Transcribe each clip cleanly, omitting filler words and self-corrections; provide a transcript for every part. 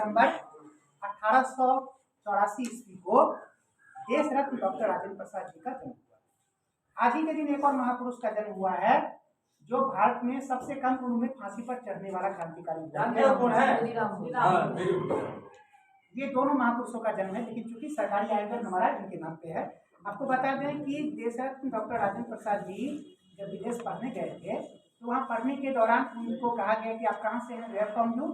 दिसंबर 1884 ईस्वी को देश रत्न डॉक्टर राजेंद्र प्रसाद जी का जन्म हुआ। आज ही के दिन एक और महापुरुष का जन्म हुआ है जो भारत में सबसे कम उम्र में फांसी पर चढ़ने वाला क्रांतिकारी है। ये दोनों महापुरुषों का जन्म है, लेकिन चूंकि सरकारी आयोजन हमारा इनके नाम पे है। आपको बता दें कि देश रत्न डॉक्टर राजेंद्र प्रसाद जी जब विदेश पढ़ने गए थे तो वहाँ पढ़ने के दौरान उनको कहा गया कि आप कहाँ से हैं, वेयर फ्रॉम यू।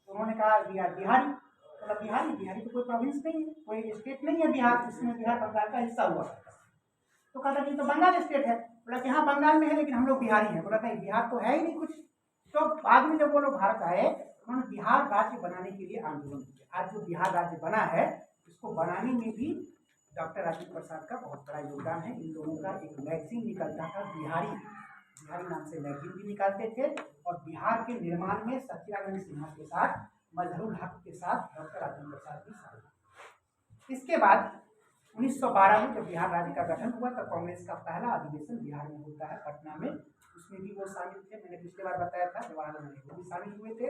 तो उन्होंने कहा बिहारी। मतलब बिहारी तो कोई प्रोविंस नहीं है, कोई स्टेट नहीं है बिहार, इसमें बिहार बंगाल का हिस्सा हुआ। तो कहा था कि तो बंगाल स्टेट है। बोला कि हाँ बंगाल में है, लेकिन हम लोग बिहारी हैं। बोला नहीं, बिहार तो है ही नहीं कुछ। तो बाद में जब वो लोग भारत आए उन्होंने बिहार राज्य बनाने के लिए आंदोलन किया। आज जो बिहार राज्य बना है इसको बनाने में भी डॉक्टर राजेंद्र प्रसाद का बहुत बड़ा योगदान है। इन लोगों का एक मैगजीन निकलता था बिहारी नाम से मैगजीन भी निकालते थे, और बिहार के निर्माण में सत्याग्रह सिन्हा के साथ, मजहरूल हक के साथ डॉक्टर राजेंद्र प्रसाद भी शामिल। इसके बाद 1912 में जब बिहार राज्य का गठन हुआ तब कांग्रेस का पहला अधिवेशन बिहार में होता है, पटना में। उसमें भी वो शामिल थे। मैंने पिछले बार बताया था जवाहरलाल नेहरू भी शामिल हुए थे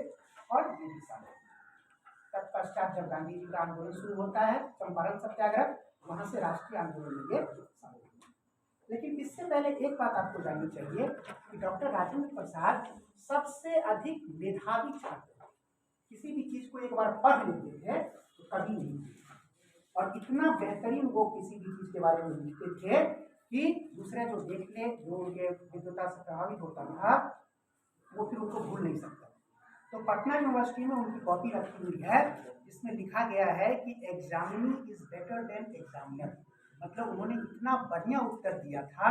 और ये भी शामिल हुए। तत्पश्चात जब गांधी जी का आंदोलन शुरू होता है, चंपारण सत्याग्रह, वहां से राष्ट्रीय आंदोलन में ये शामिल हुए। लेकिन इससे पहले एक बात आपको जाननी चाहिए कि डॉक्टर राजेंद्र प्रसाद सबसे अधिक मेधावी छात्र। किसी भी चीज को एक बार पढ़ लेते थे तो कभी नहीं, और इतना बेहतरीन वो किसी भी चीज के बारे में लिखते थे कि दूसरे जो देख ले, जो उनके विद्वता से प्रभावित होता था, वो फिर उनको भूल नहीं सकता। तो पटना यूनिवर्सिटी में उनकी कॉपी रखी हुई है, जिसमें लिखा गया है कि examinee is better than examiner. मतलब उन्होंने इतना बढ़िया उत्तर दिया था,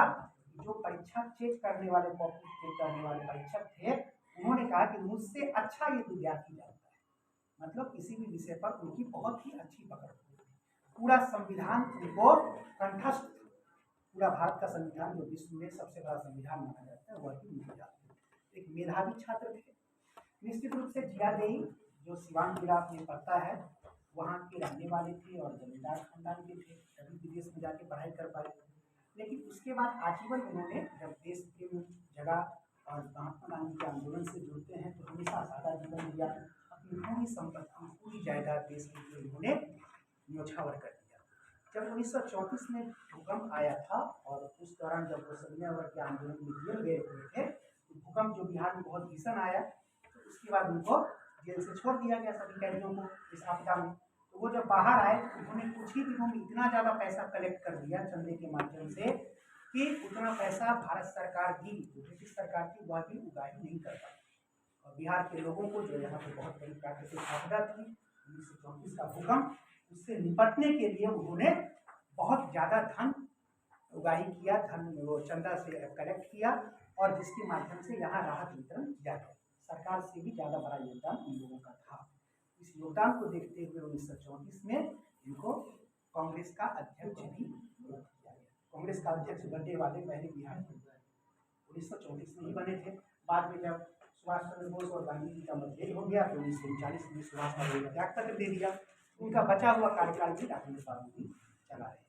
जो परीक्षा चेक करने वाले, कॉपी चेक करने वाले परीक्षक थे, उन्होंने कहा कि मुझसे अच्छा ये विद्यार्थी जानता है। मतलब किसी भी विषय पर उनकी बहुत ही अच्छी पकड़ थी। पूरा संविधान उनको कंठस्थ, पूरा भारत का संविधान जो विश्व में सबसे बड़ा संविधान माना जाता है, वही उनके जाते। एक मेधावी छात्र थे। निश्चित रूप से जिया देई जो सिवान जिला में पड़ता है, वहाँ के रहने वाले थे और जमींदार खानदान के थे, तभी विदेश में जाके पढ़ाई कर पाए। लेकिन उसके बाद आजीवन उन्होंने, जब देश प्रेम जगा और महात्मा गांधी के आंदोलन से जुड़ते हैं, तो हमेशा सादा जीवन दिया। अपनी पूरी संपत्ति, पूरी जायदाद देश के लिए उन्होंने न्योछावर कर दिया। जब 1934 में भूकंप आया था, और उस दौरान जब वो सविनय के आंदोलन में जेल गए हुए थे, तो भूकंप जो बिहार में बहुत भीषण आया, तो उसके बाद उनको जेल से छोड़ दिया गया, सभी कैदियों को इस आपदा में। तो वो जब बाहर आए तो उन्होंने कुछ ही दिनों में इतना ज़्यादा पैसा कलेक्ट कर दिया चंदे के माध्यम से कि उतना पैसा भारत सरकार भी, जो ब्रिटिश सरकार थी, वह भी उगाही नहीं कर पाई। और बिहार के लोगों को, जो यहाँ पे बहुत बड़ी प्राकृतिक आपदा थी 1934 का भूकंप, उससे निपटने के लिए उन्होंने बहुत ज़्यादा धन उगाही किया, धन वो चंदा से कलेक्ट किया, और जिसके माध्यम से यहाँ राहत वितरण किया गया। सरकार से भी ज़्यादा बड़ा योगदान उन लोगों का था। इस योगदान को देखते हुए 1934 में इनको कांग्रेस का अध्यक्ष भी किया गया। कांग्रेस का अध्यक्ष बनने वाले पहले बिहार 1934 में ही बने थे। बाद में जब सुभाष चंद्र बोस और गांधी जी का मतभेद हो गया तो 1939 में सुभाष का त्याग पत्र दे दिया। उनका बचा हुआ कार्यकाल भी राजेंद्र बाबू भी चला रहे।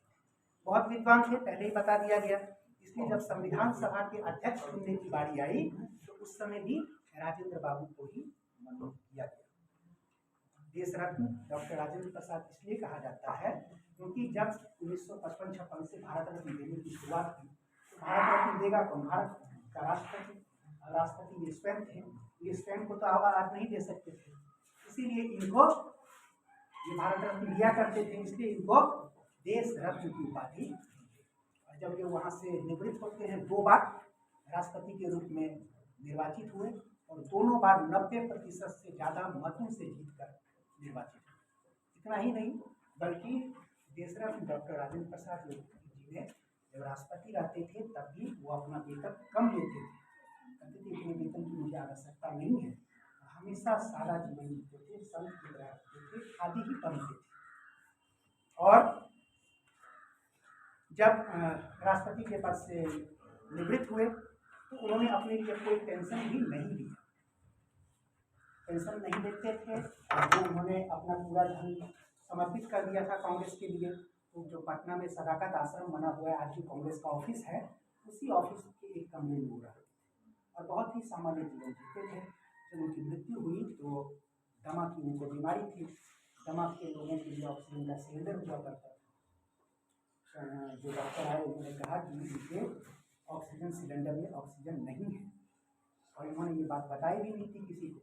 बहुत विद्वान थे, पहले ही बता दिया गया। इसलिए जब संविधान सभा के अध्यक्ष चुनने की बारी आई तो उस समय भी राजेंद्र बाबू को ही मनोनीत किया गया। देश रत्न डॉक्टर राजेंद्र प्रसाद इसलिए कहा जाता है क्योंकि जब 1955-56 से भारत रत्न देने की शुरुआत की, तो भारत रत्न देगा कौन? भारत का राष्ट्रपति। राष्ट्रपति ये स्वयं थे, ये स्वयं को तो आवाज नहीं दे सकते थे, इसीलिए इनको ये भारत रत्न दिया करते थे, इसलिए इनको देश रत्न की उपाधि। और जब ये वहाँ से निवृत्त होते हैं, 2 बार राष्ट्रपति के रूप में निर्वाचित हुए, और दोनों बार 90% से ज़्यादा मतों से जीतकर निर्वाचित हुए। इतना ही नहीं, बल्कि देश रत्न डॉक्टर राजेंद्र प्रसाद जी ने जब राष्ट्रपति रहते थे तब भी वो अपना वेतन कम लेते थे, कहते थे इतने वेतन की मुझे आवश्यकता नहीं है। हमेशा सादा जीवन जीते थे, संत की तरह रहते थे, खादी ही पहनते थे। और जब राष्ट्रपति के पद से निवृत्त हुए तो उन्होंने अपने लिए कोई पेंशन भी नहीं ली, पेंशन नहीं देते थे। वो उन्होंने अपना पूरा धन समर्पित कर दिया था कांग्रेस के लिए। तो जो पटना में सदाकत आश्रम बना हुआ है, आज की कांग्रेस का ऑफिस है, उसी ऑफिस के एक कमरे में हो रहा, और बहुत ही सामान्य जीवन जीते थे। जब उनकी मृत्यु हुई तो दमा की उनको बीमारी थी, दमा के लोगों के लिए ऑक्सीजन का सिलेंडर हुआ करता था। जो डॉक्टर आए उन्होंने कहा कि इनके ऑक्सीजन सिलेंडर में ऑक्सीजन नहीं है, और इन्होंने ये बात बताई भी नहीं थी किसी को,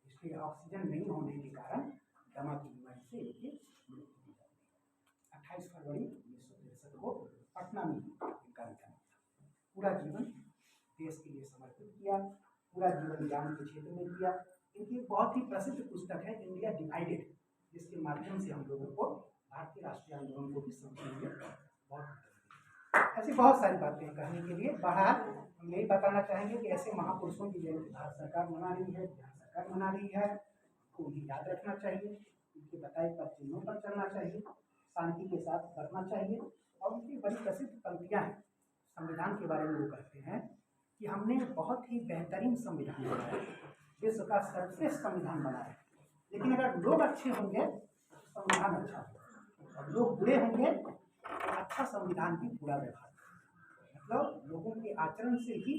इसलिए ऑक्सीजन नहीं होने के कारण दमा की बीमारी से इनकी मृत्यु हो जाती है। 28 फरवरी 1963 को पटना में इनका निधन। पूरा जीवन देश के लिए समर्पित किया, पूरा जीवन ज्ञान के क्षेत्र में किया। इनकी एक बहुत ही प्रसिद्ध पुस्तक है इंडिया डिवाइडेड, जिसके माध्यम से हम लोगों को भारतीय राष्ट्रीय आंदोलन को भी समझने में बहुत ऐसी बहुत सारी बातें कहने के लिए। बहरहाल हम यही बताना चाहेंगे कि ऐसे महापुरुषों की जयंती भारत सरकार मना रही है, बिहार सरकार मना रही है, तो उन्हें याद रखना चाहिए, उनके बताए पद चिन्हों पर चलना चाहिए, शांति के साथ बढ़ना चाहिए। और उनकी बड़ी प्रसिद्ध पंक्तियाँ हैं संविधान के बारे में। वो कहते हैं कि हमने बहुत ही बेहतरीन संविधान बनाया है, विश्व का सर्वश्रेष्ठ संविधान बनाया है, लेकिन अगर लोग अच्छे होंगे तो संविधान अच्छा होगा, और लोग बुरे होंगे तो अच्छा संविधान भी बुरा व्यवहार करेगा। मतलब लोगों के आचरण से ही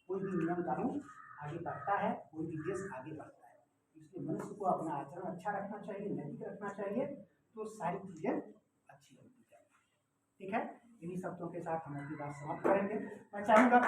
कोई भी नियम कानून आगे बढ़ता है, कोई भी देश आगे बढ़ता है। इसलिए मनुष्य को अपना आचरण अच्छा रखना चाहिए, नैतिक रखना चाहिए, तो सारी चीज़ें अच्छी होती जाएंगी। ठीक है, इन्हीं शब्दों के साथ हम अपनी बात समाप्त करेंगे। मैं चाहूँगा